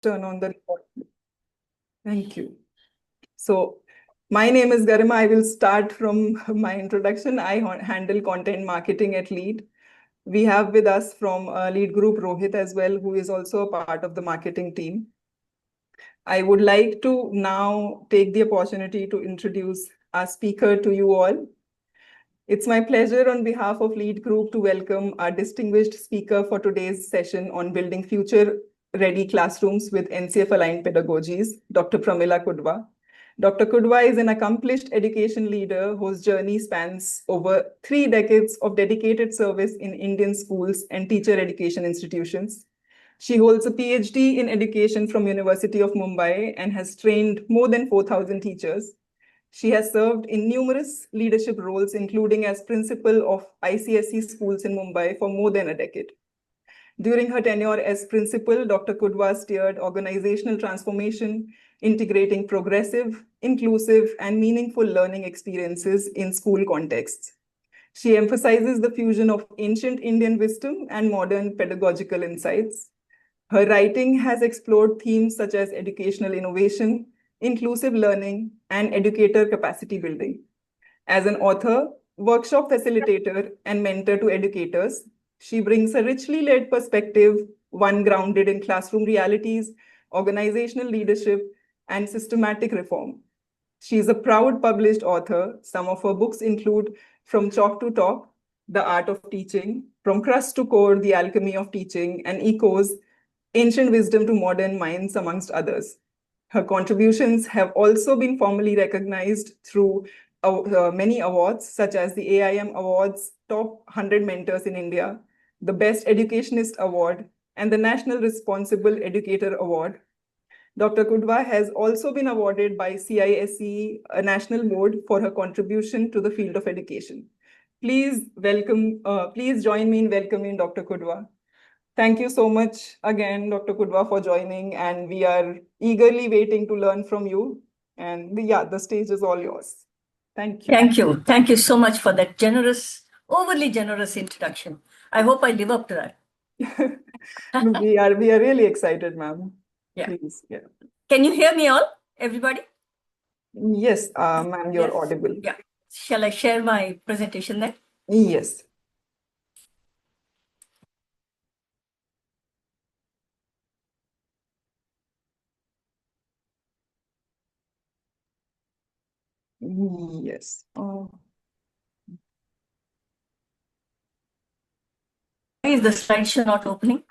Turn on the record. Thank you. So, my name is Garima. I will start from my introduction. I handle content marketing at Lead. We have with us from Lead Group Rohit as well, who is also a part of the marketing team. I would like to now take the opportunity to introduce our speaker to you all. It's my pleasure on behalf of Lead Group to welcome our distinguished speaker for today's session on building future-ready classrooms with NCF-aligned pedagogies, Dr. Pramila Kudwa. Dr. Kudwa is an accomplished education leader whose journey spans over 3 decades of dedicated service in Indian schools and teacher education institutions. She holds a PhD in education from University of Mumbai and has trained more than 4,000 teachers. She has served in numerous leadership roles, including as principal of ICSE schools in Mumbai for more than a decade. During her tenure as principal, Dr. Kudwa steered organizational transformation, integrating progressive, inclusive, and meaningful learning experiences in school contexts. She emphasizes the fusion of ancient Indian wisdom and modern pedagogical insights. Her writing has explored themes such as educational innovation, inclusive learning, and educator capacity building. As an author, workshop facilitator, and mentor to educators, she brings a richly led perspective, one grounded in classroom realities, organizational leadership, and systematic reform. She is a proud published author. Some of her books include From Chalk to Talk, The Art of Teaching, From Crust to Core, The Alchemy of Teaching, and Echoes, Ancient Wisdom to Modern Minds, amongst others. Her contributions have also been formally recognized through many awards, such as the AIM Awards Top 100 Mentors in India, the Best Educationist Award, and the National Responsible Educator Award. Dr. Kudwa has also been awarded by CISE, a national board, for her contribution to the field of education. Please join me in welcoming Dr. Kudwa. Thank you so much again, Dr. Kudwa, for joining, and we are eagerly waiting to learn from you. And the stage is all yours. Thank you. Thank you. Thank you so much for that overly generous introduction. I hope I live up to that. We are really excited, ma'am. Yeah. Please, yeah. Can you hear me all, everybody? Yes, ma'am, you're audible. Yeah. Shall I share my presentation then? Yes. Yes. Why is the slideshow not opening?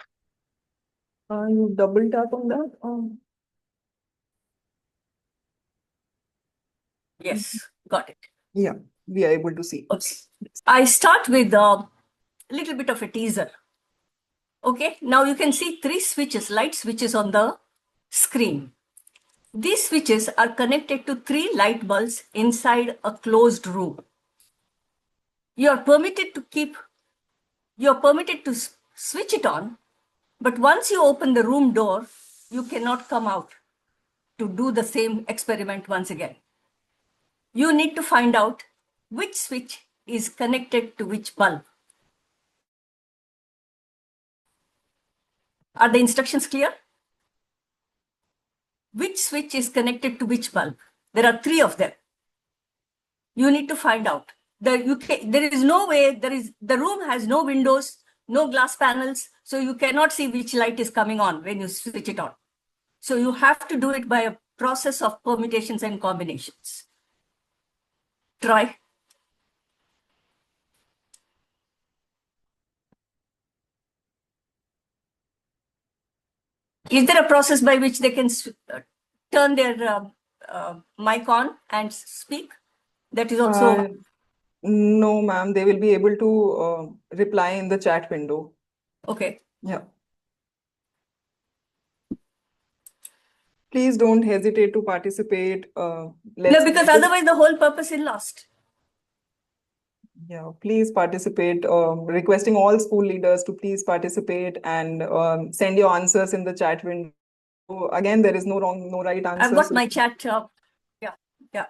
You double tap on that? Yes, got it. Yeah, we are able to see. Okay. I start with a little bit of a teaser. Okay, now you can see 3 switches, light switches on the screen. These switches are connected to 3 light bulbs inside a closed room. You're permitted to switch it on, but once you open the room door, you cannot come out to do the same experiment once again. You need to find out which switch is connected to which bulb. Are the instructions clear? Which switch is connected to which bulb? There are 3 of them. You need to find out. There is no way, the room has no windows, no glass panels, so you cannot see which light is coming on when you switch it on. So you have to do it by a process of permutations and combinations. Try. Is there a process by which they can turn their mic on and speak? That is also... No, ma'am. They will be able to reply in the chat window. Okay. Yeah. Please don't hesitate to participate. No, because otherwise the whole purpose is lost. Yeah, please participate. Requesting all school leaders to please participate and send your answers in the chat window. Again, there is no wrong, no right answer. I've got my chat. Yeah.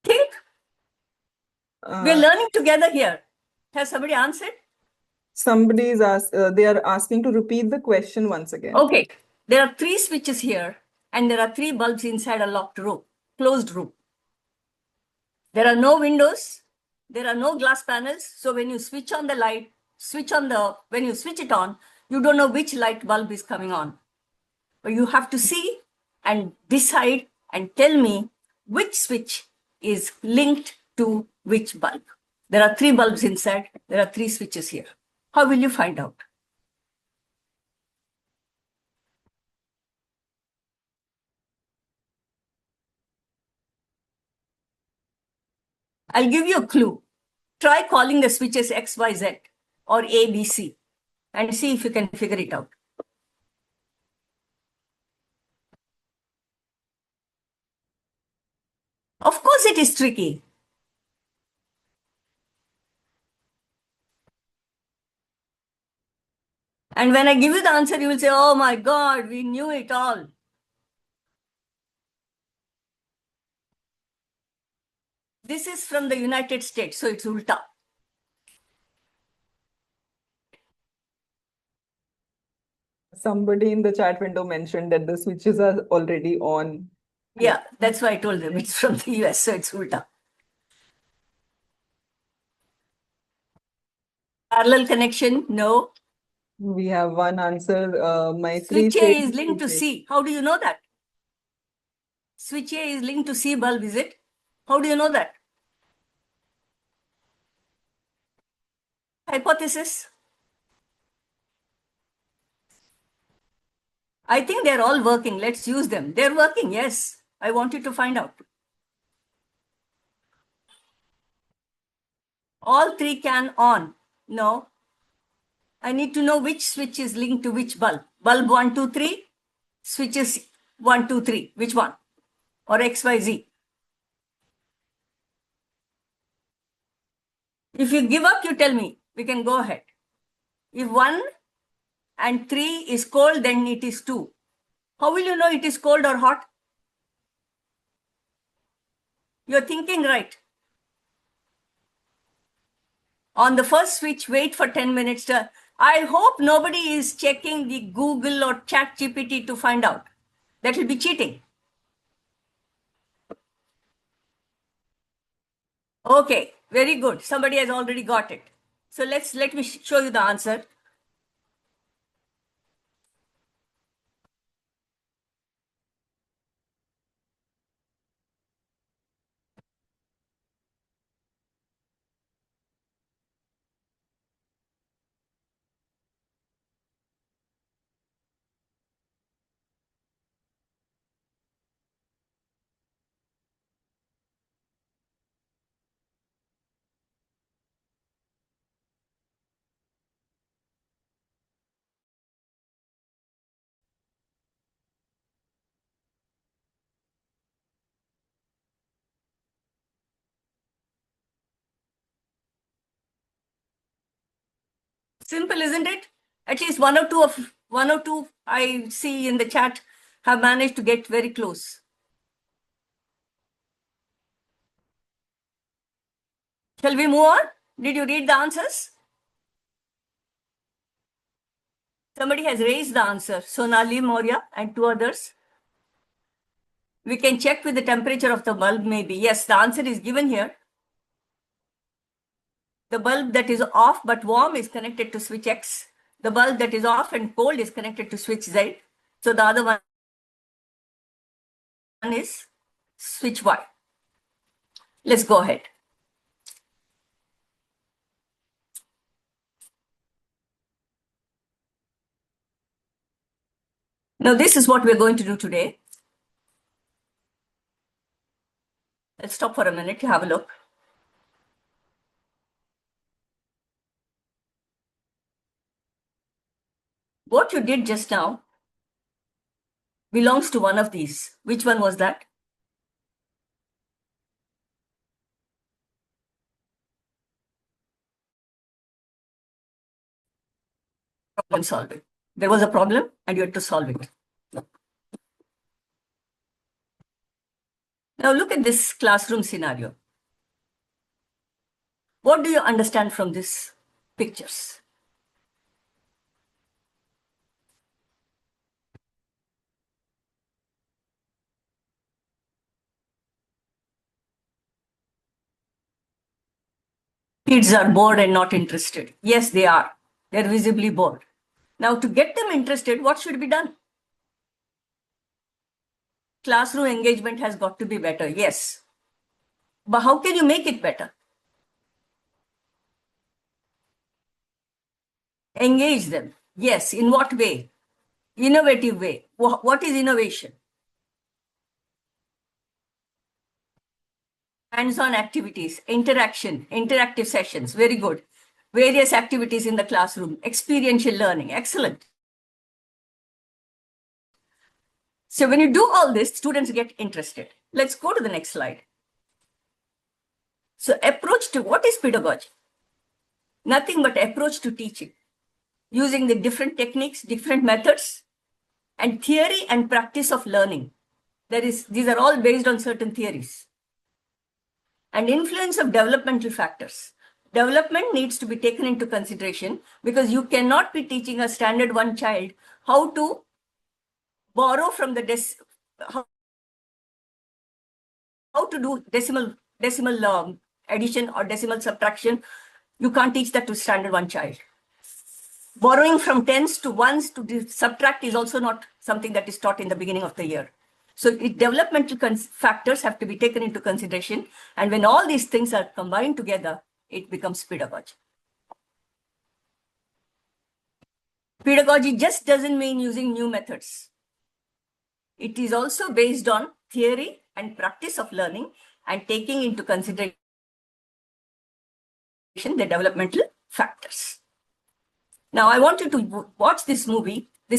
Think we're learning together here. Has somebody answered? Somebody is they are asking to repeat the question once again. Okay, there are 3 switches here and there are 3 bulbs inside a locked room, closed room. There are no windows, there are no glass panels. So when you switch on the light, when you switch it on, you don't know which light bulb is coming on. But you have to see and decide and tell me which switch is linked to which bulb. There are 3 bulbs inside, there are 3 switches here. How will you find out? I'll give you a clue. Try calling the switches X, Y, Z or A, B, C and see if you can figure it out. Of course it is tricky. And when I give you the answer, you will say, oh my God, we knew it all. This is from the United States, so it's ulta. Somebody in the chat window mentioned that the switches are already on. Yeah, that's why I told them it's from the US, so it's ulta. Parallel connection, no. We have one answer. Switch A is linked to C. How do you know that? Switch A is linked to C bulb, is it? How do you know that? Hypothesis. I think they're all working. Let's use them. They're working, yes. I want you to find out. All 3 can on. No. I need to know which switch is linked to which bulb. Bulb 1, 2, 3. Switches 1, 2, 3. Which one? Or X, Y, Z. If you give up, you tell me. We can go ahead. If 1 and 3 is cold, then it is 2. How will you know it is cold or hot? You're thinking right. On the first switch, wait for 10 minutes. I hope nobody is checking the Google or ChatGPT to find out. That will be cheating. Okay, very good. Somebody has already got it. So let me show you the answer. Simple, isn't it? At least one or two I see in the chat have managed to get very close. Shall we move on? Did you read the answers? Somebody has raised the answer. Sonali Maurya and 2 others. We can check with the temperature of the bulb maybe. Yes, the answer is given here. The bulb that is off but warm is connected to switch X. The bulb that is off and cold is connected to switch Z. So the other one is switch Y. Let's go ahead. Now this is what we're going to do today. Let's stop for a minute to have a look. What you did just now belongs to one of these. Which one was that? Problem solving. There was a problem and you had to solve it. Now look at this classroom scenario. What do you understand from these pictures? Kids are bored and not interested. Yes, they are. They're visibly bored. Now, to get them interested, what should be done? Classroom engagement has got to be better, yes. But how can you make it better? Engage them. Yes. In what way? Innovative way. What is innovation? Hands-on activities, interaction, interactive sessions. Very good. Various activities in the classroom, experiential learning. Excellent. So when you do all this, students get interested. Let's go to the next slide. So approach to what is pedagogy? Nothing but approach to teaching, using the different techniques, different methods, and theory and practice of learning. These are all based on certain theories. And influence of developmental factors. Development needs to be taken into consideration because you cannot be teaching a standard one child how to borrow from the how to do decimal addition or decimal subtraction. You can't teach that to standard one child. Borrowing from tens to ones to subtract is also not something that is taught in the beginning of the year. So developmental factors have to be taken into consideration. And when all these things are combined together, it becomes pedagogy. Pedagogy just doesn't mean using new methods. It is also based on theory and practice of learning and taking into consideration the developmental factors. Now, I want you to watch this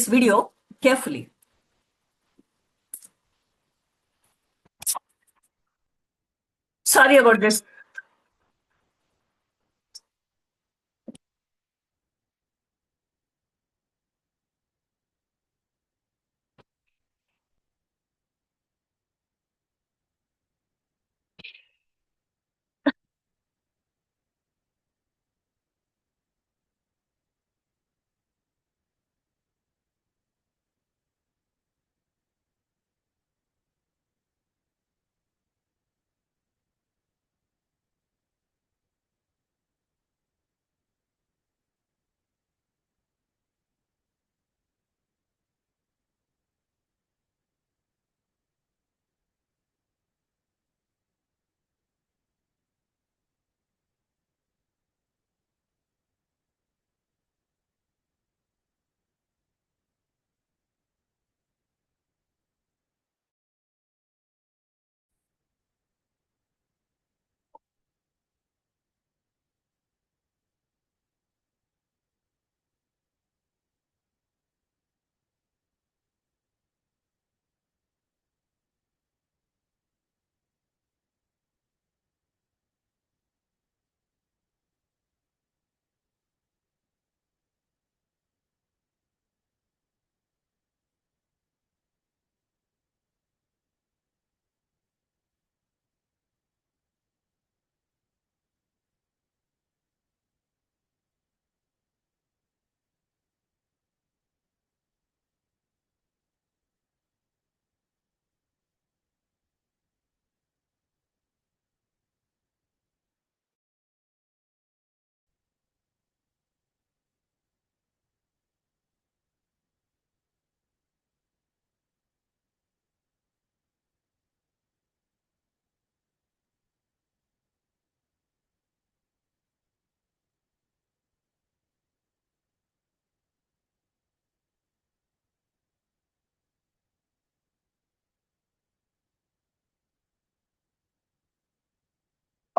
video carefully. Sorry about this.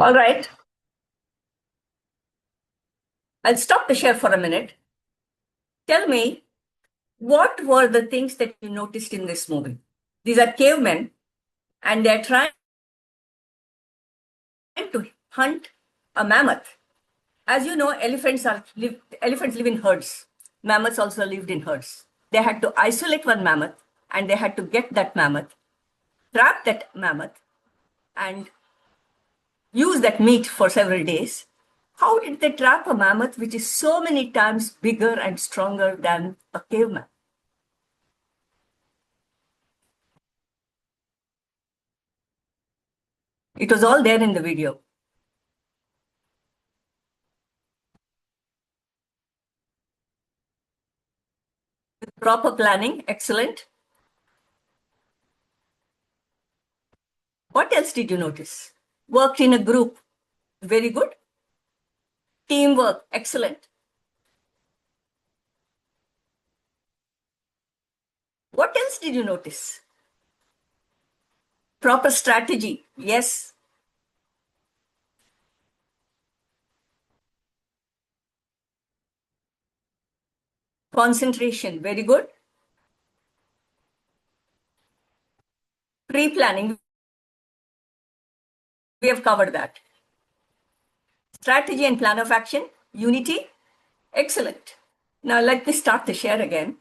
All right. I'll stop the share for a minute. Tell me, what were the things that you noticed in this movie? These are cavemen, and they're trying to hunt a mammoth. As you know, elephants live in herds. Mammoths also lived in herds. They had to isolate one mammoth, and they had to get that mammoth, trap that mammoth, and use that meat for several days. How did they trap a mammoth which is so many times bigger and stronger than a caveman? It was all there in the video. With proper planning, excellent. What else did you notice? Worked in a group, very good. Teamwork, excellent. What else did you notice? Proper strategy, yes. Concentration, very good. Pre-planning, we have covered that. Strategy and plan of action, unity, excellent. Now let me start the share again.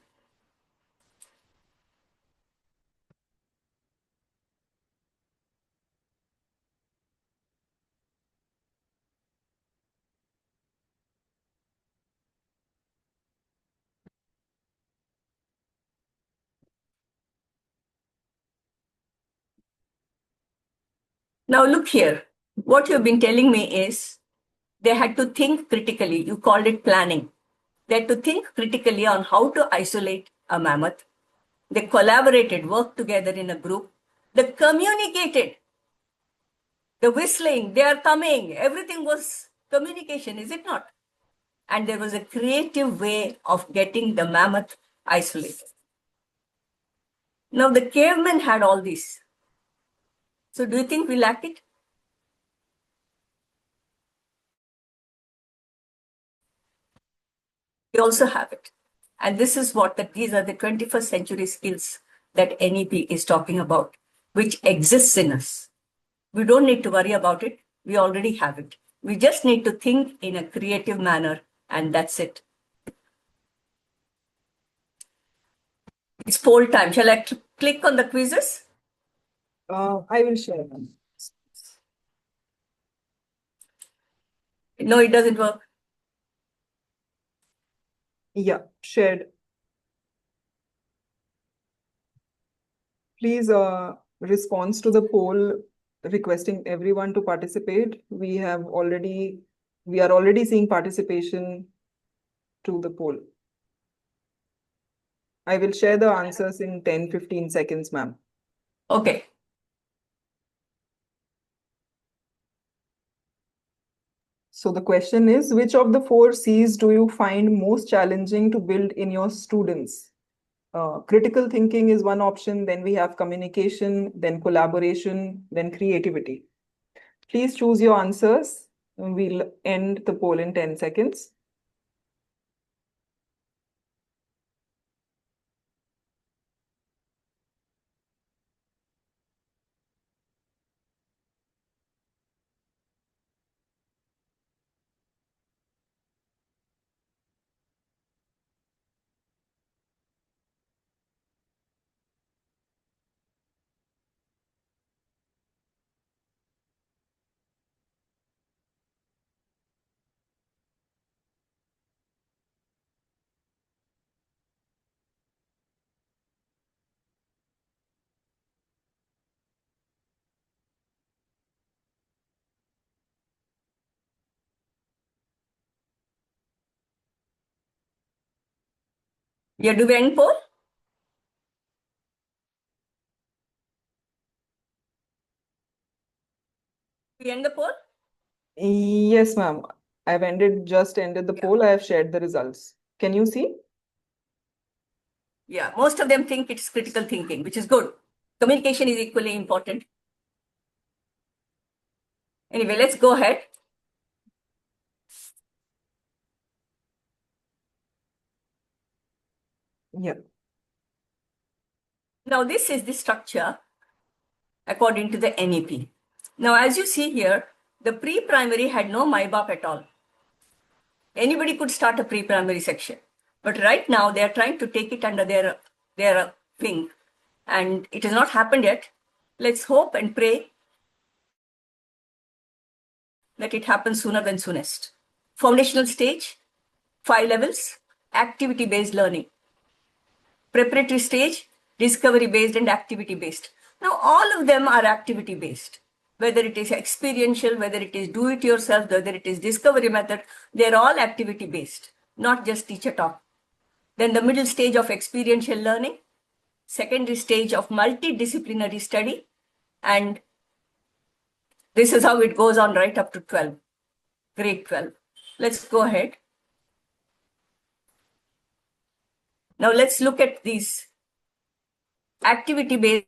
Now look here. What you've been telling me is they had to think critically. You called it planning. They had to think critically on how to isolate a mammoth. They collaborated, worked together in a group. They communicated. The whistling, they are coming. Everything was communication, is it not? And there was a creative way of getting the mammoth isolated. Now the cavemen had all this. So do you think we lack it? We also have it. And this is these are the 21st century skills that NEP is talking about, which exists in us. We don't need to worry about it. We already have it. We just need to think in a creative manner, and that's it. It's poll time. Shall I click on the quizzes? I will share them. No, it doesn't work. Yeah, shared. Please response to the poll requesting everyone to participate. We are already seeing participation to the poll. I will share the answers in 10-15 seconds, ma'am. Okay. So the question is, which of the 4 C's do you find most challenging to build in your students? Critical thinking is one option, then we have communication, then collaboration, then creativity. Please choose your answers. We'll end the poll in 10 seconds. Yeah, do we end poll? We end the poll? Yes, ma'am. I've just ended the poll. I have shared the results. Can you see? Yeah, most of them think it's critical thinking, which is good. Communication is equally important. Anyway, let's go ahead. Yeah. Now, this is the structure according to the NEP. Now, as you see here, the pre-primary had no MyBop at all. Anybody could start a pre-primary section. But right now, they are trying to take it under their wing. And it has not happened yet. Let's hope and pray that it happens sooner than soonest. Foundational stage, 5 levels, activity-based learning. Preparatory stage, discovery-based and activity-based. Now, all of them are activity-based. Whether it is experiential, whether it is do-it-yourself, whether it is discovery method, they're all activity-based, not just teacher talk. Then the middle stage of experiential learning, secondary stage of multidisciplinary study, and this is how it goes on right up to 12, grade 12. Let's go ahead. Now let's look at these activity-based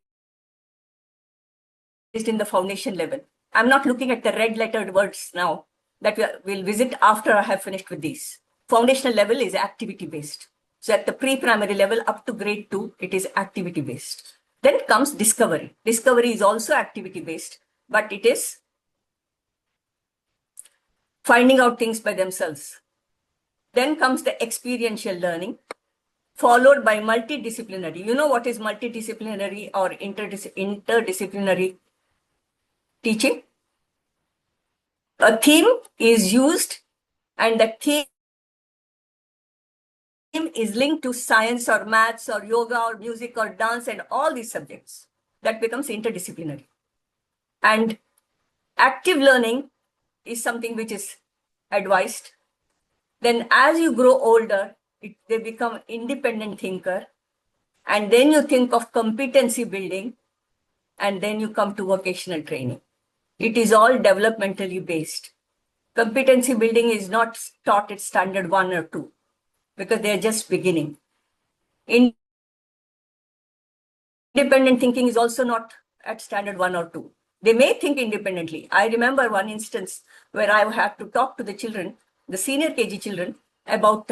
in the foundation level. I'm not looking at the red lettered words now that we'll visit after I have finished with these. Foundational level is activity-based. So at the pre-primary level up to grade 2, it is activity-based. Then comes discovery. Discovery is also activity-based, but it is finding out things by themselves. Then comes the experiential learning, followed by multidisciplinary. You know what is multidisciplinary or interdisciplinary teaching? A theme is used and the theme is linked to science or maths or yoga or music or dance and all these subjects. That becomes interdisciplinary. And active learning is something which is advised. Then as you grow older, they become independent thinker. And then you think of competency building. And then you come to vocational training. It is all developmentally based. Competency building is not taught at standard 1 or 2 because they're just beginning. Independent thinking is also not at standard 1 or 2. They may think independently. I remember one instance where I had to talk to the children, the senior KG children, about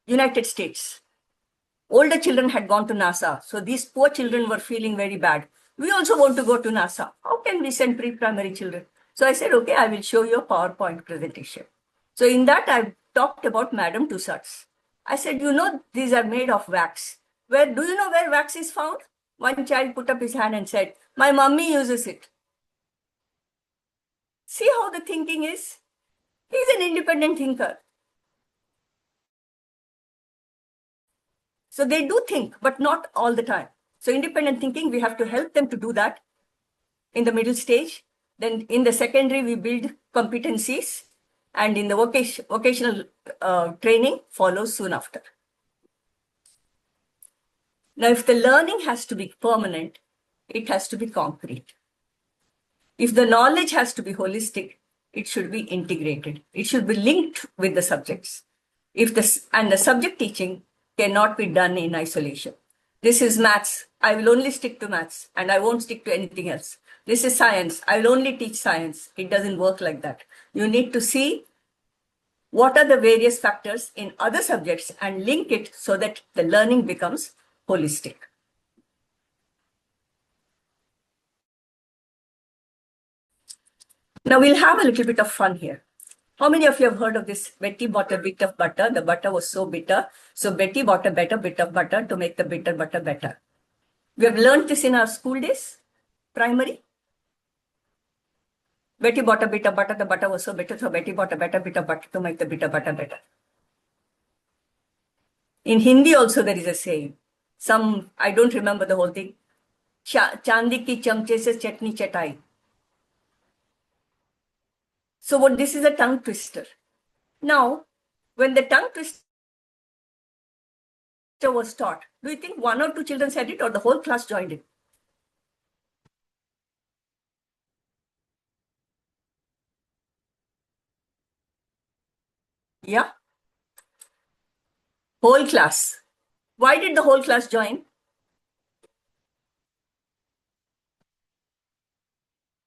United States. Older children had gone to NASA. So these poor children were feeling very bad. We also want to go to NASA. How can we send pre-primary children? So I said, okay, I will show you a PowerPoint presentation. So in that, I talked about Madame Tussauds. I said, you know, these are made of wax. Do you know where wax is found? One child put up his hand and said, my mummy uses it. See how the thinking is? He's an independent thinker. So they do think, but not all the time. So independent thinking, we have to help them to do that in the middle stage. Then in the secondary, we build competencies. And in the vocational training follows soon after. Now, if the learning has to be permanent, it has to be concrete. If the knowledge has to be holistic, it should be integrated. It should be linked with the subjects. And the subject teaching cannot be done in isolation. This is maths. I will only stick to maths and I won't stick to anything else. This is science. I will only teach science. It doesn't work like that. You need to see what are the various factors in other subjects and link it so that the learning becomes holistic. Now we'll have a little bit of fun here. How many of you have heard of this? Betty bought a bit of butter. The butter was so bitter. So Betty bought a better bit of butter to make the bitter butter better. We have learned this in our school days, primary. Betty bought a bit of butter. The butter was so bitter. So Betty bought a better bit of butter to make the bitter butter better. In Hindi also there is a saying. I don't remember the whole thing. Chandi ki chamche se chutney chatai. So this is a tongue twister. Now, when the tongue twister was taught, do you think 1 or 2 children said it or the whole class joined it? Yeah? Whole class. Why did the whole class join?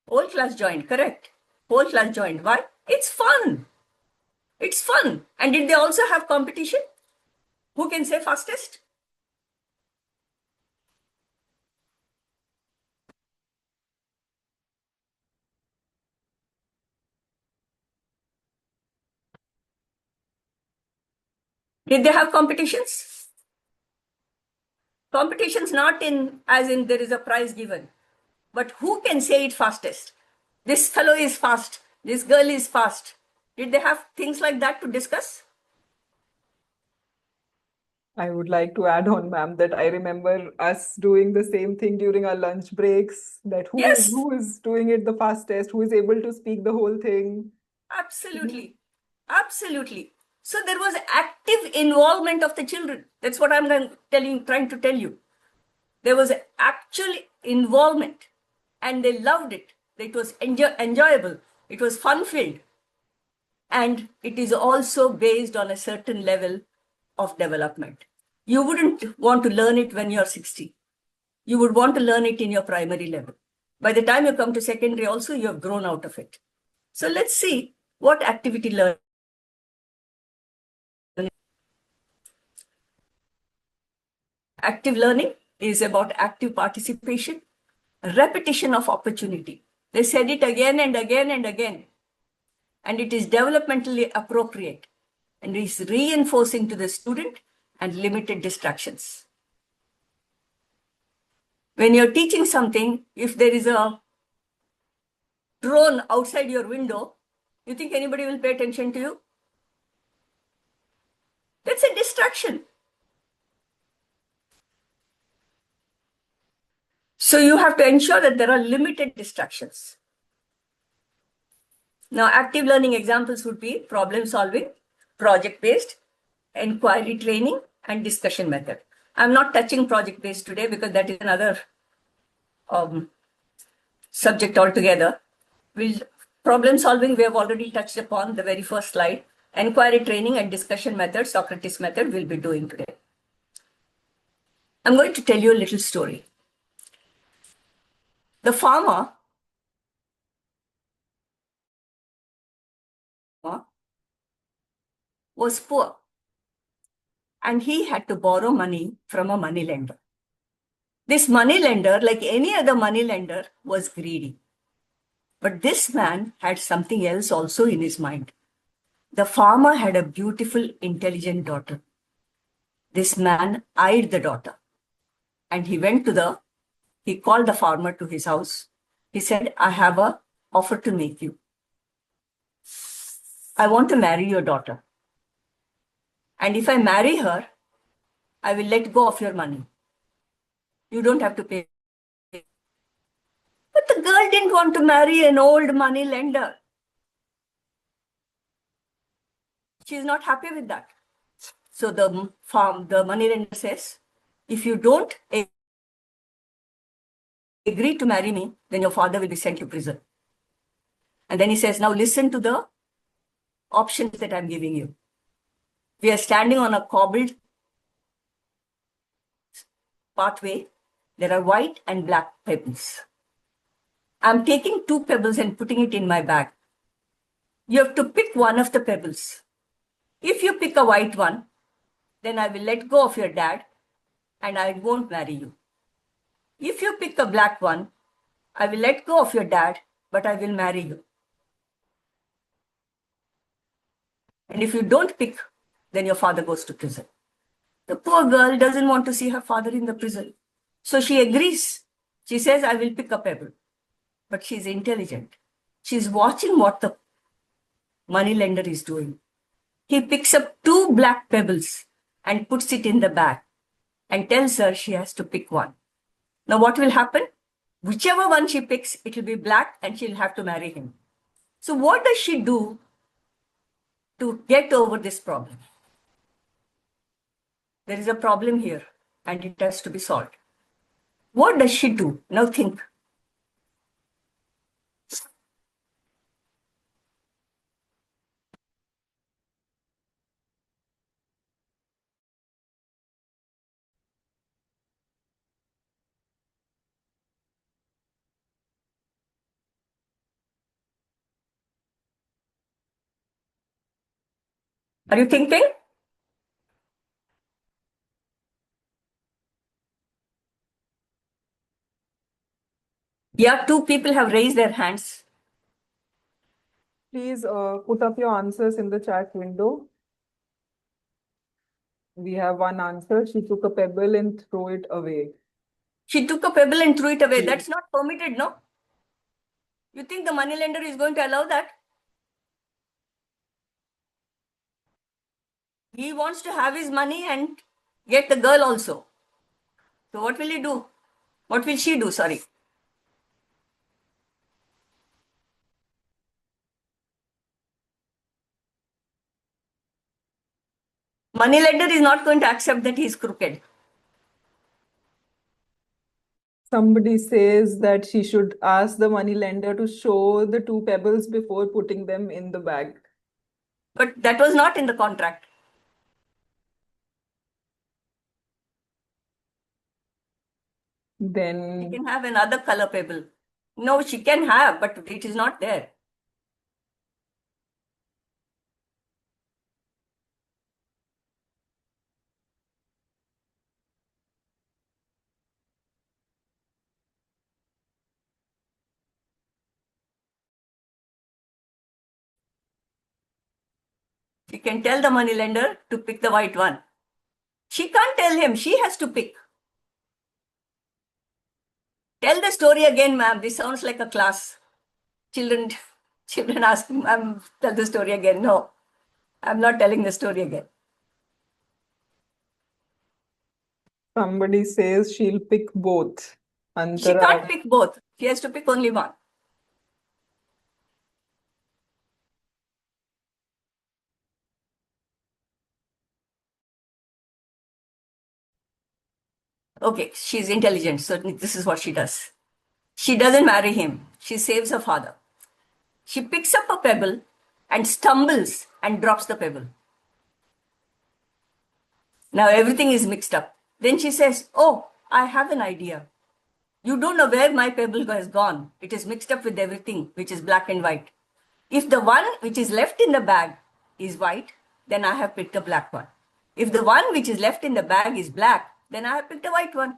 Whole class joined, correct. Whole class joined. Why? It's fun. It's fun. And did they also have competition? Who can say fastest? Did they have competitions? Competitions not as in there is a prize given, but who can say it fastest? This fellow is fast. This girl is fast. Did they have things like that to discuss? I would like to add on, ma'am, that I remember us doing the same thing during our lunch breaks, that who is doing it the fastest, who is able to speak the whole thing. Absolutely. Absolutely. So there was active involvement of the children. That's what I'm trying to tell you. There was actual involvement and they loved it. It was enjoyable. It was fun-filled. And it is also based on a certain level of development. You wouldn't want to learn it when you're 60. You would want to learn it in your primary level. By the time you come to secondary also, you have grown out of it. So let's see what activity learning. Active learning is about active participation, repetition of opportunity. They said it again and again and again. And it is developmentally appropriate and is reinforcing to the student and limited distractions. When you're teaching something, if there is a drone outside your window, you think anybody will pay attention to you? That's a distraction. So you have to ensure that there are limited distractions. Now, active learning examples would be problem solving, project-based, inquiry training, and discussion method. I'm not touching project-based today because that is another subject altogether. Problem solving, we have already touched upon the very first slide. Inquiry training and discussion method, Socrates method, we'll be doing today. I'm going to tell you a little story. The farmer was poor and he had to borrow money from a money lender. This money lender, like any other money lender, was greedy. But this man had something else also in his mind. The farmer had a beautiful, intelligent daughter. This man eyed the daughter and he called the farmer to his house. He said, I have an offer to make you. I want to marry your daughter. And if I marry her, I will let go of your money. You don't have to pay. But the girl didn't want to marry an old money lender. She's not happy with that. So the money lender says, if you don't agree to marry me, then your father will be sent to prison. And then he says, now listen to the options that I'm giving you. We are standing on a cobbled pathway. There are white and black pebbles. I'm taking 2 pebbles and putting it in my bag. You have to pick one of the pebbles. If you pick a white one, then I will let go of your dad and I won't marry you. If you pick a black one, I will let go of your dad, but I will marry you. And if you don't pick, then your father goes to prison. The poor girl doesn't want to see her father in the prison. So she agrees. She says, I will pick a pebble. But she's intelligent. She's watching what the moneylender is doing. He picks up 2 black pebbles and puts it in the bag and tells her she has to pick one. Now what will happen? Whichever one she picks, it will be black and she'll have to marry him. So what does she do to get over this problem? There is a problem here and it has to be solved. What does she do? Now think. Are you thinking? Yeah, 2 people have raised their hands. Please put up your answers in the chat window. We have one answer. She took a pebble and threw it away. She took a pebble and threw it away. That's not permitted, no? You think the moneylender is going to allow that? He wants to have his money and get the girl also. So what will he do? What will she do? Sorry. Moneylender is not going to accept that he's crooked. Somebody says that she should ask the moneylender to show the two pebbles before putting them in the bag. But that was not in the contract. She Then can have another color pebble. No, she can have, but it is not there. She can tell the moneylender to pick the white one. She can't tell him. She has to pick. Tell the story again, ma'am. This sounds like a class. Children ask, ma'am, tell the story again. No, I'm not telling the story again. somebody says she'll pick both. She Antara. can't pick both. She has to pick only one. Okay, she's intelligent, so this is what she does. She doesn't marry him. She saves her father. She picks up a pebble and stumbles and drops the pebble. Now everything is mixed up. Then she says, "Oh, I have an idea. You don't know where my pebble has gone. It is mixed up with everything, which is black and white. If the one which is left in the bag is white, then I have picked a black one. If the one which is left in the bag is black, then I have picked a white one."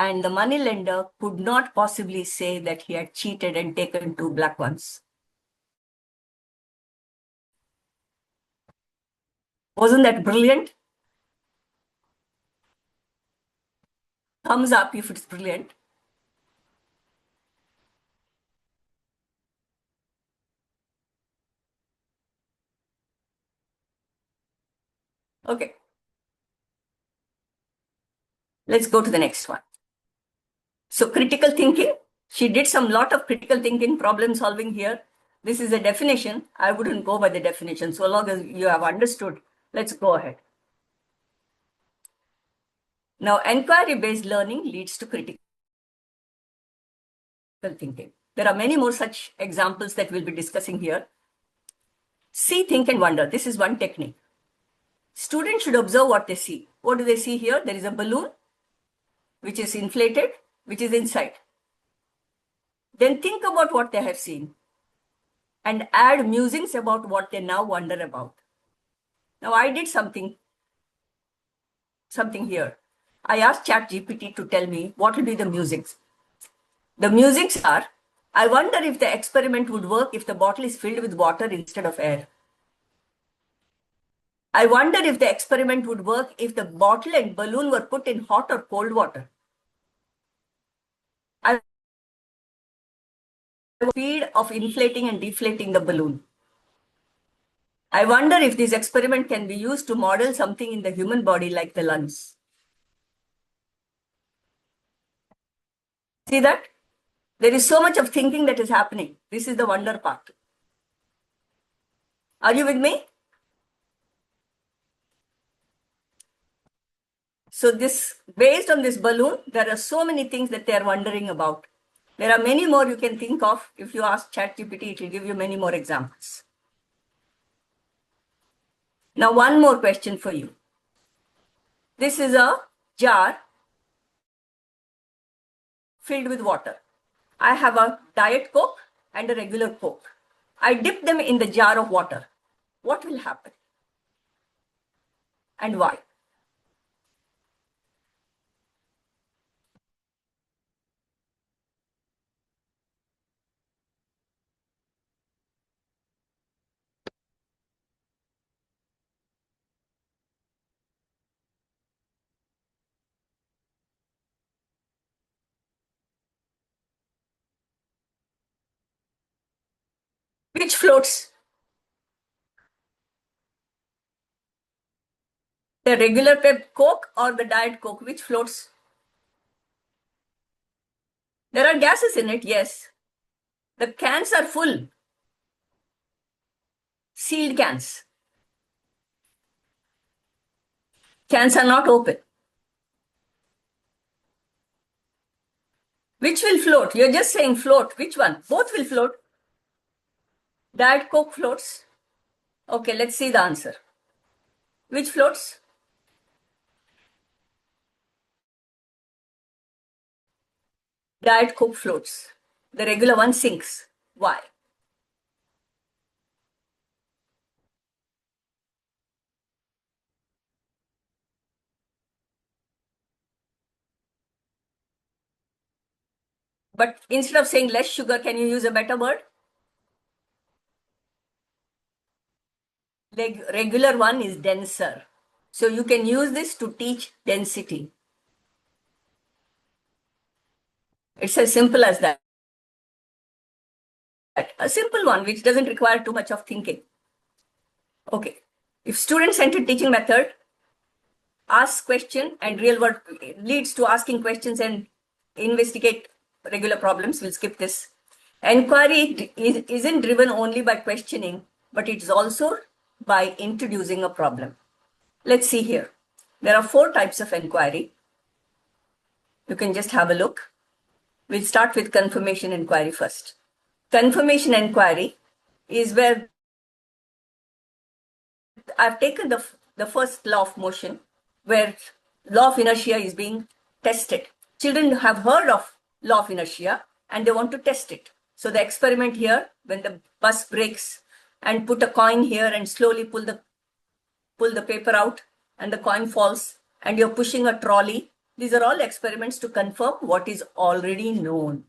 And the moneylender could not possibly say that he had cheated and taken two black ones. Wasn't that brilliant? Thumbs up if it's brilliant. Okay. Let's go to the next one. So critical thinking, she did some lot of critical thinking, problem solving here. This is a definition. I wouldn't go by the definition. So long as you have understood, let's go ahead. Now, inquiry-based learning leads to critical thinking. There are many more such examples that we'll be discussing here. See, think, and wonder. This is one technique. Students should observe what they see. What do they see here? There is a balloon, which is inflated, which is inside. Then think about what they have seen and add musings about what they now wonder about. Now, I did something here. I asked ChatGPT to tell me what will be the musings. The musings are, I wonder if the experiment would work if the bottle is filled with water instead of air. I wonder if the experiment would work if the bottle and balloon were put in hot or cold water. I speed of inflating and deflating the balloon. I wonder if this experiment can be used to model something in the human body like the lungs. See that? There is so much of thinking that is happening. This is the wonder part. Are you with me? So based on this balloon, there are so many things that they are wondering about. There are many more you can think of. If you ask ChatGPT, it will give you many more examples. Now, one more question for you. This is a jar filled with water. I have a Diet Coke and a regular Coke. I dip them in the jar of water. What will happen? And why? Which floats? The regular Coke or the Diet Coke? Which floats? There are gases in it, yes. The cans are full. Sealed cans. Cans are not open. Which will float? You're just saying float. Which one? Both will float. Diet Coke floats. Okay, let's see the answer. Which floats? Diet Coke floats. The regular one sinks. Why? But instead of saying less sugar, can you use a better word? Regular one is denser. So you can use this to teach density. It's as simple as that. A simple one which doesn't require too much of thinking. Okay. If student-centered teaching method asks question and real world leads to asking questions and investigate regular problems, we'll skip this. Inquiry isn't driven only by questioning, but it's also by introducing a problem. Let's see here. There are 4 types of inquiry. You can just have a look. We'll start with confirmation inquiry first. Confirmation inquiry is where I've taken the first law of motion, where law of inertia is being tested. Children have heard of law of inertia and they want to test it. So the experiment here, when the bus brakes and put a coin here and slowly pull the paper out and the coin falls and you're pushing a trolley. These are all experiments to confirm what is already known.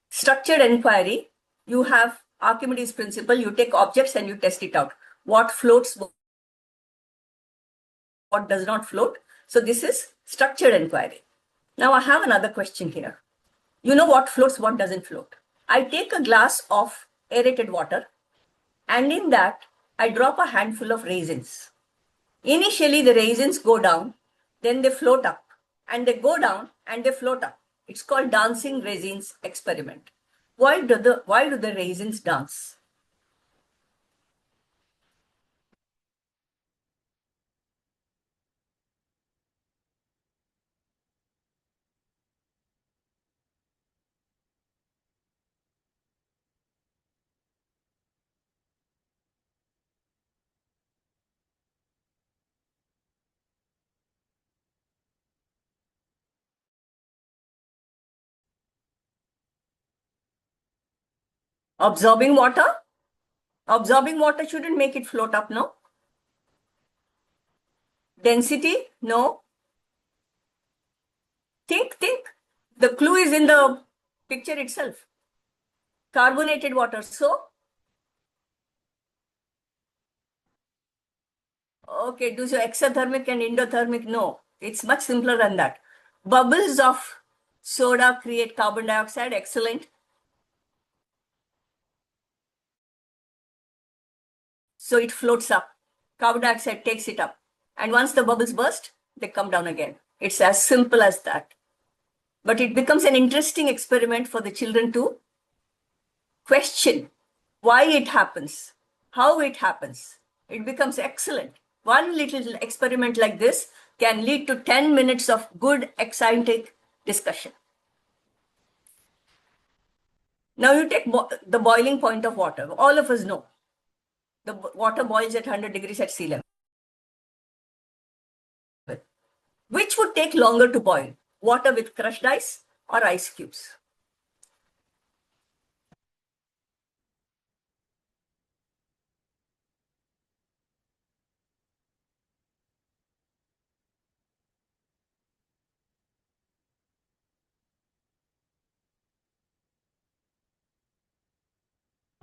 Structured inquiry, you have Archimedes' principle, you take objects and you test it out. What floats, what does not float. So this is structured inquiry. Now I have another question here. You know what floats, what doesn't float. I take a glass of aerated water and in that I drop a handful of raisins. Initially the raisins go down, then they float up and they go down and they float up. It's called dancing raisins experiment. Why do the raisins dance? Absorbing water? Absorbing water shouldn't make it float up, no? Density? No. Think. The clue is in the picture itself. Carbonated water. So, okay, do so exothermic and endothermic? No, it's much simpler than that. Bubbles of soda create carbon dioxide. Excellent. So it floats up. Carbon dioxide takes it up. And once the bubbles burst, they come down again. It's as simple as that. But it becomes an interesting experiment for the children to question why it happens, how it happens. It becomes excellent. One little experiment like this can lead to 10 minutes of good, exciting discussion. Now you take the boiling point of water. All of us know the water boils at 100 degrees at sea level. Which would take longer to boil? Water with crushed ice or ice cubes?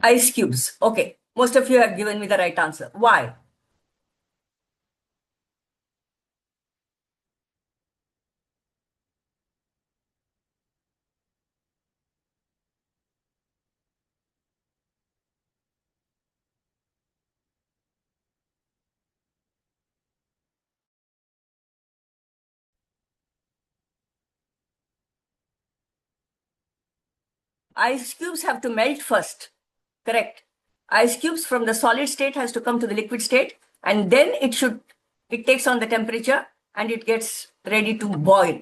Ice cubes. Okay. Most of you have given me the right answer. Why? Ice cubes have to melt first. Correct. Ice cubes from the solid state has to come to the liquid state. and then it takes on the temperature and it gets ready to boil.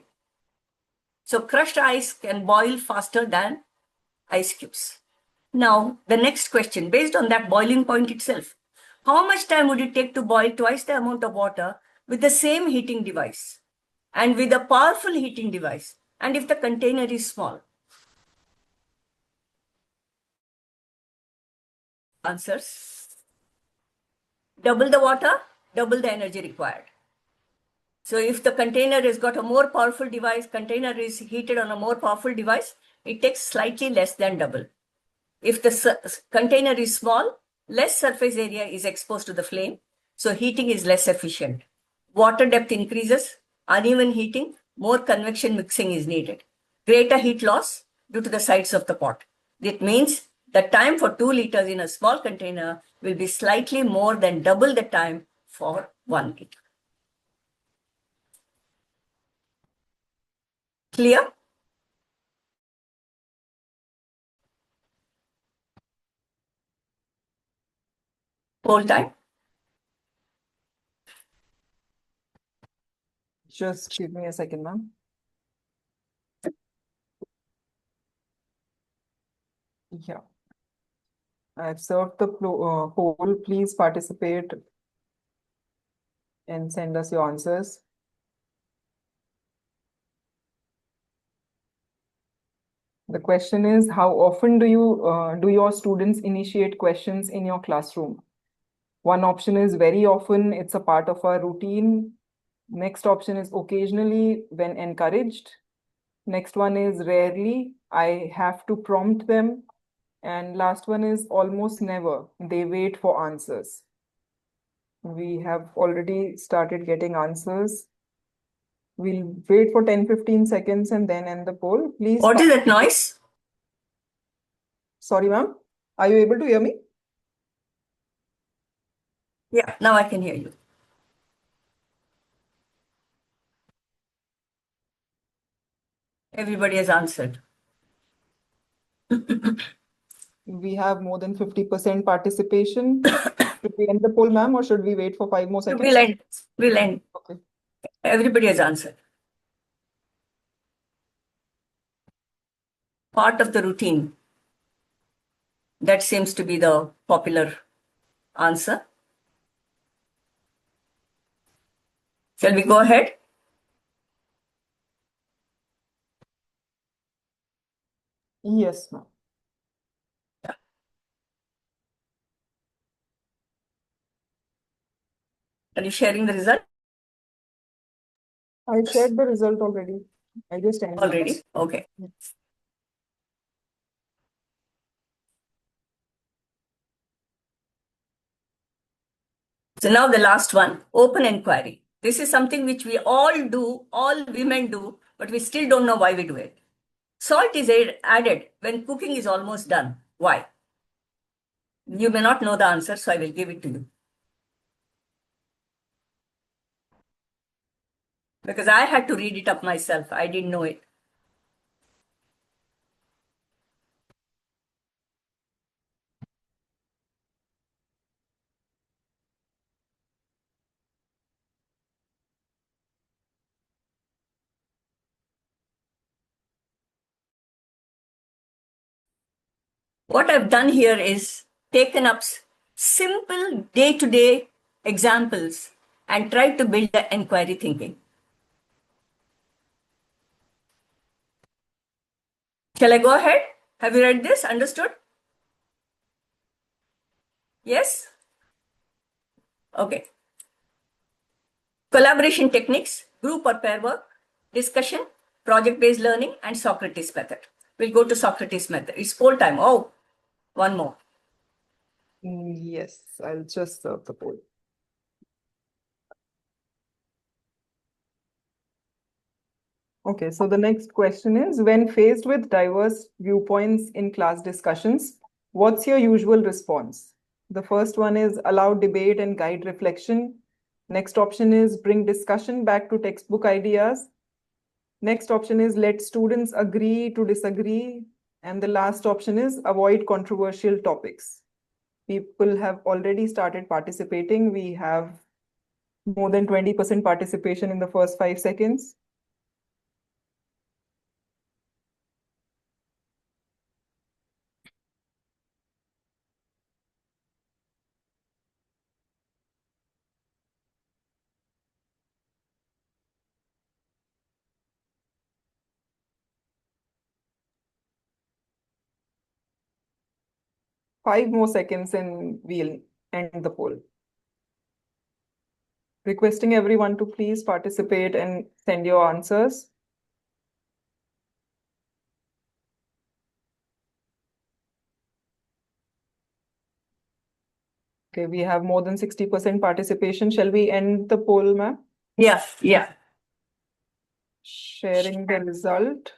So crushed ice can boil faster than ice cubes. Now, the next question, based on that boiling point itself, how much time would it take to boil twice the amount of water with the same heating device and with a powerful heating device, and if the container is small? Answers: double the water, double the energy required. So if the container has got a more powerful device, container is heated on a more powerful device, it takes slightly less than double. If the container is small, less surface area is exposed to the flame, so heating is less efficient. Water depth increases, uneven heating, more convection mixing is needed. Greater heat loss due to the size of the pot. That means the time for 2 liters in a small container will be slightly more than double the time for 1 liter. Clear? Whole time? Just give me a second, ma'am. Yeah. I've served the poll. Please participate and send us your answers. The question is, how often do your students initiate questions in your classroom? One option is very often, it's a part of our routine. Next option is occasionally when encouraged. Next one is rarely, I have to prompt them. And last one is almost never, they wait for answers. We have already started getting answers. We'll wait for 10-15 seconds and then end the poll. Please. What is that noise? Sorry, ma'am. Are you able to hear me? Yeah, now I can hear you. Everybody has answered. We have more than 50% participation. Should we end the poll, ma'am, or should we wait for 5 more seconds? We'll end. Okay. Everybody has answered. Part of the routine. That seems to be the popular answer. Shall we go ahead? Yes, ma'am. Are you sharing the result? I shared the result already. I just ended. Already? Okay. So now the last one, open inquiry. This is something which we all do, all women do, but we still don't know why we do it. Salt is added when cooking is almost done. Why? You may not know the answer, so I will give it to you. Because I had to read it up myself. I didn't know it. What I've done here is taken up simple day-to-day examples and tried to build the inquiry thinking. Shall I go ahead? Have you read this? Understood? Yes? Okay. Collaboration techniques, group or pair work, discussion, project-based learning, and Socrates method. We'll go to Socrates method. It's poll time. Oh, one more. Yes, I'll just serve the poll. Okay, so the next question is, when faced with diverse viewpoints in class discussions, what's your usual response? The first one is allow debate and guide reflection. Next option is bring discussion back to textbook ideas. Next option is let students agree to disagree. And the last option is avoid controversial topics. people have already started participating. We have more than 20% participation in the first 5 seconds. Five more seconds and we'll end the poll. Requesting everyone to please participate and send your answers. Okay, we have more than 60% participation. Shall we end the poll, ma'am? Yeah, yeah. Sharing the result.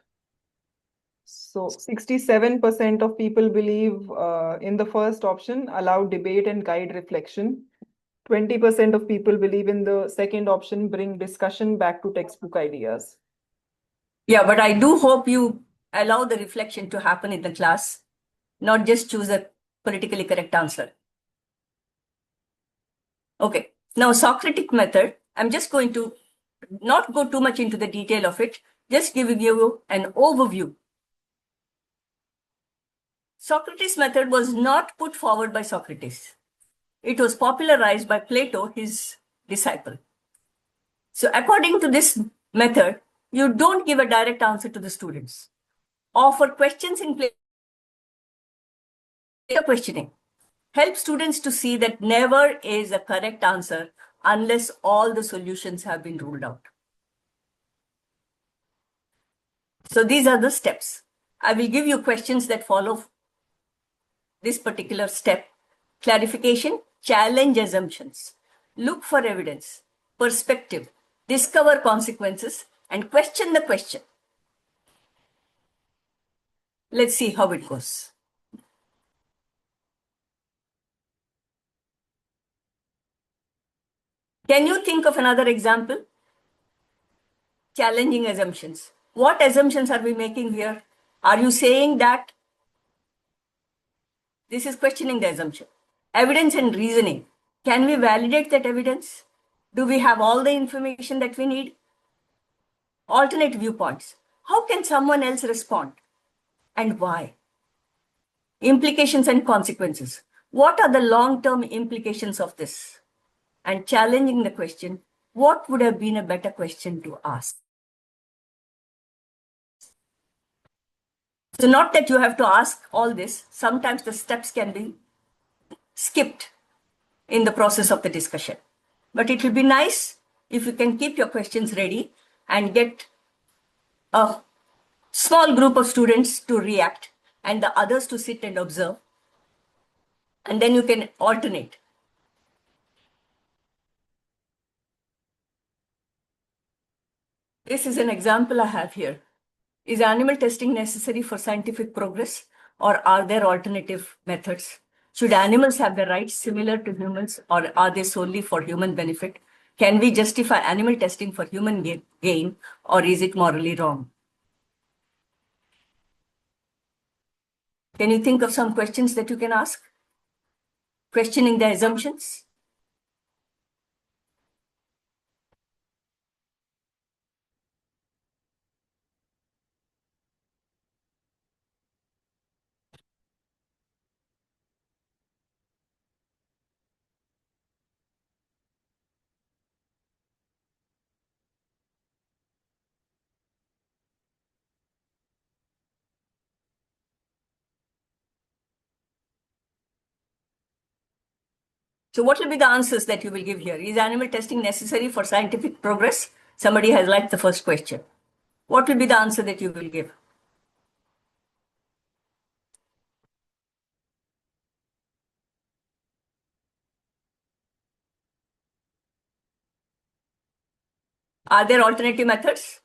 So 67% of people believe in the first option, allow debate and guide reflection. 20% of people believe in the second option, bring discussion back to textbook ideas. Yeah, but I do hope you allow the reflection to happen in the class, not just choose a politically correct answer. Okay, now Socratic method, I'm just going to not go too much into the detail of it, just giving you an overview. Socrates' method was not put forward by Socrates. It was popularized by Plato, his disciple. So according to this method, you don't give a direct answer to the students. Offer questions in place of questioning. Help students to see that never is a correct answer unless all the solutions have been ruled out. So these are the steps. I will give you questions that follow this particular step. Clarification, challenge assumptions, look for evidence, perspective, discover consequences, and question the question. Let's see how it goes. Can you think of another example? Challenging assumptions. What assumptions are we making here? Are you saying that this is questioning the assumption? Evidence and reasoning. Can we validate that evidence? Do we have all the information that we need? Alternate viewpoints. How can someone else respond and why? Implications and consequences. What are the long-term implications of this? And challenging the question, what would have been a better question to ask? So not that you have to ask all this, sometimes the steps can be skipped in the process of the discussion. But it will be nice if you can keep your questions ready and get a small group of students to react and the others to sit and observe. And then you can alternate. This is an example I have here. Is animal testing necessary for scientific progress, or are there alternative methods? Should animals have the rights similar to humans, or are they solely for human benefit? Can we justify animal testing for human gain, or is it morally wrong? Can you think of some questions that you can ask? Questioning the assumptions? So what will be the answers that you will give here? Is animal testing necessary for scientific progress? Somebody has liked the first question. What will be the answer that you will give? Are there alternative methods?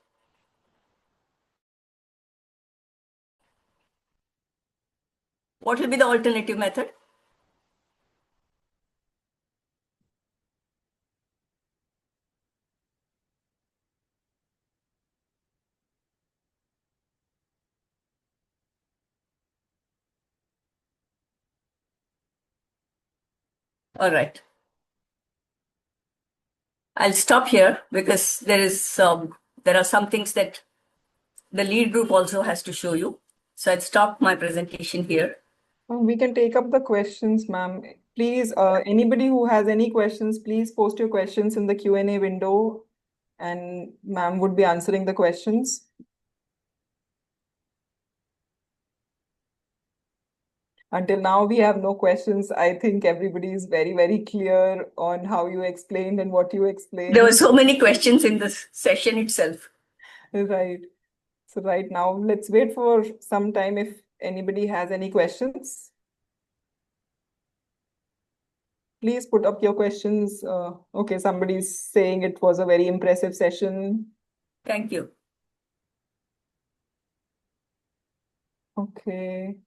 What will be the alternative method? All right. I'll stop here because there are some things that the lead group also has to show you. So I'll stop my presentation here. We can take up the questions, ma'am. Please, anybody who has any questions, please post your questions in the Q&A window, and ma'am would be answering the questions. Until now, we have no questions. I think everybody is very, very clear on how you explained and what you explained. There were so many questions in this session itself. Right. So right now, let's wait for some time if anybody has any questions. Please put up your questions. Okay, somebody's saying it was a very impressive session. Thank you. Okay.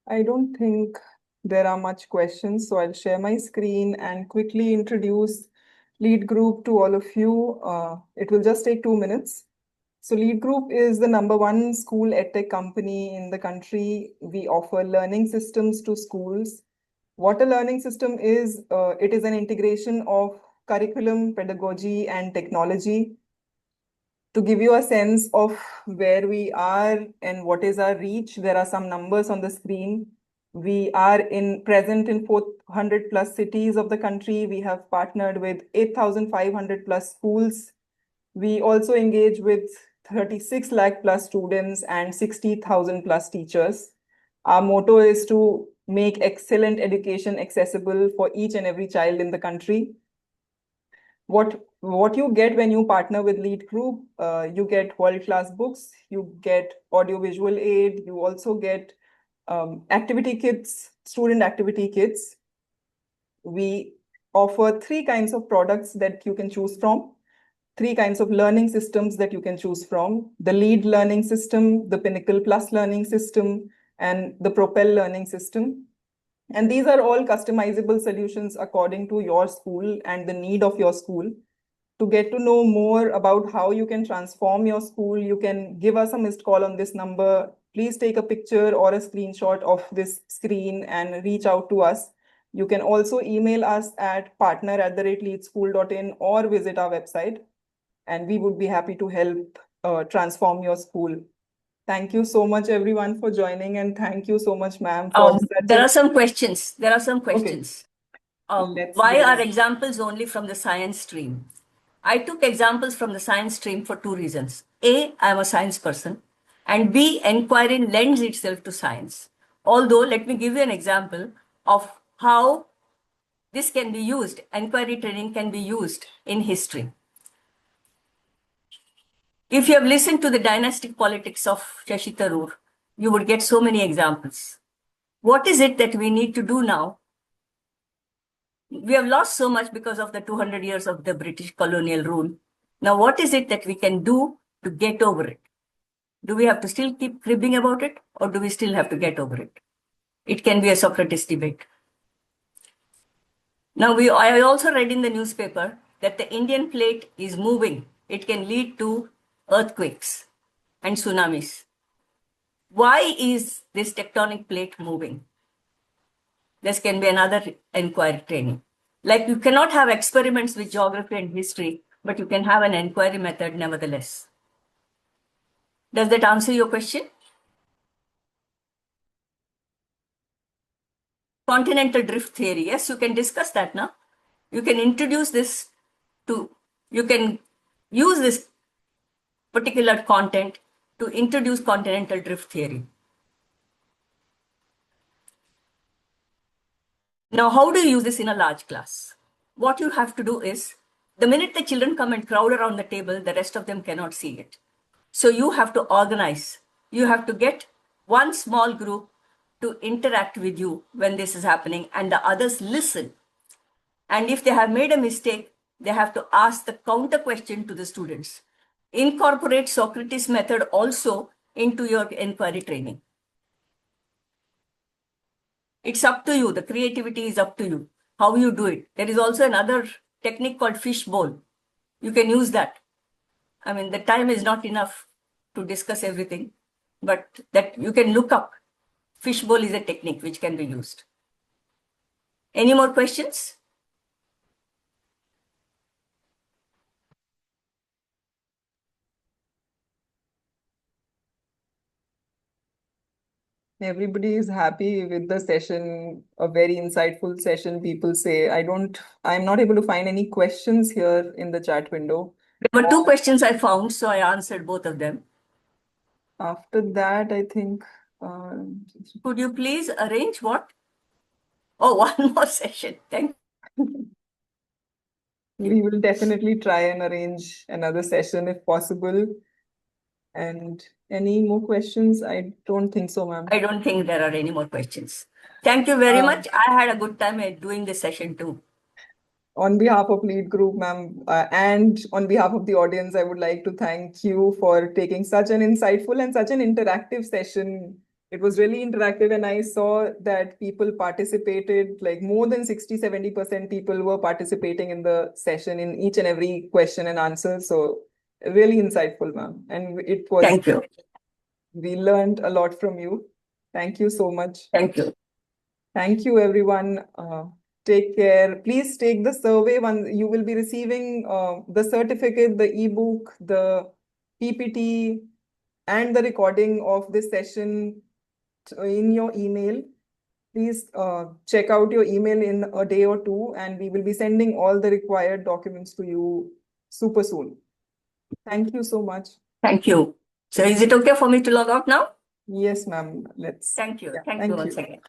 I don't think there are much questions, so I'll share my screen and quickly introduce Lead Group to all of you. It will just take 2 minutes. So Lead Group is the #1 school edtech company in the country. We offer learning systems to schools. What a learning system is, it is an integration of curriculum, pedagogy, and technology. To give you a sense of where we are and what is our reach, there are some numbers on the screen. We are present in 400 plus cities of the country. We have partnered with 8,500 plus schools. We also engage with 36 lakh plus students and 60,000 plus teachers. Our motto is to make excellent education accessible for each and every child in the country. What you get when you partner with Lead Group, you get world-class books, you get audiovisual aid, you also get activity kits, student activity kits. We offer 3 kinds of products that you can choose from, 3 kinds of learning systems that you can choose from: the Lead learning system, the Pinnacle Plus learning system, and the Propel learning system. And these are all customizable solutions according to your school and the need of your school. To get to know more about how you can transform your school, you can give us a missed call on this number. Please take a picture or a screenshot of this screen and reach out to us. You can also email us at partner@leadschool.in or visit our website, and we would be happy to help transform your school. Thank you so much, everyone, for joining, and thank you so much, ma'am, for There are some questions. Why go are on. examples only from the science stream? I took examples from the science stream for 2 reasons. A, I'm a science person, and B, inquiry lends itself to science. Although, let me give you an example of how this can be used, inquiry training can be used in history. If you have listened to the dynastic politics of Shashi Tharoor, you would get so many examples. What is it that we need to do now? We have lost so much because of the 200 years of the British colonial rule. Now, what is it that we can do to get over it? Do we have to still keep cribbing about it, or do we still have to get over it? It can be a Socrates debate. Now, I also read in the newspaper that the Indian plate is moving. It can lead to earthquakes and tsunamis. Why is this tectonic plate moving? This can be another inquiry training. Like, you cannot have experiments with geography and history, but you can have an inquiry method nevertheless. Does that answer your question? Continental drift theory. Yes, you can discuss that now. You can introduce this you can use this particular content to introduce continental drift theory. Now, how do you use this in a large class? What you have to do is, the minute the children come and crowd around the table, the rest of them cannot see it. So you have to organize. You have to get one small group to interact with you when this is happening, and the others listen. And if they have made a mistake, they have to ask the counter question to the students. Incorporate Socrates method also into your inquiry training. It's up to you. The creativity is up to you. How you do it. There is also another technique called fishbowl. You can use that. I mean, the time is not enough to discuss everything, but that you can look up. Fishbowl is a technique which can be used. Any more questions? Everybody is happy with the session, a very insightful session, people say. I'm not able to find any questions here in the chat window. There were two questions I found, so I answered both of them. After that, I think, Could you please arrange what? Oh, one more session. Thank you. we will definitely try and arrange another session if possible. And any more questions? I don't think so, ma'am. I don't think there are any more questions. Thank you very much. I had a good time doing this session too. On behalf of Lead Group, ma'am, and on behalf of the audience, I would like to thank you for taking such an insightful and such an interactive session. It was really interactive, and I saw that people participated, like more than 60-70% people were participating in the session in each and every question and answer. So really insightful, ma'am. And it was, Thank you. We learned a lot from you. Thank you so much. Thank you. Thank you, everyone. Take care. Please take the survey. You will be receiving the certificate, the ebook, the PPT, and the recording of this session in your email. Please check out your email in a day or two, and we will be sending all the required documents to you super soon. Thank you so much. Thank you. So is it okay for me to log out now? Yes, ma'am. Let's. Thank you. Yeah, Thank you once again.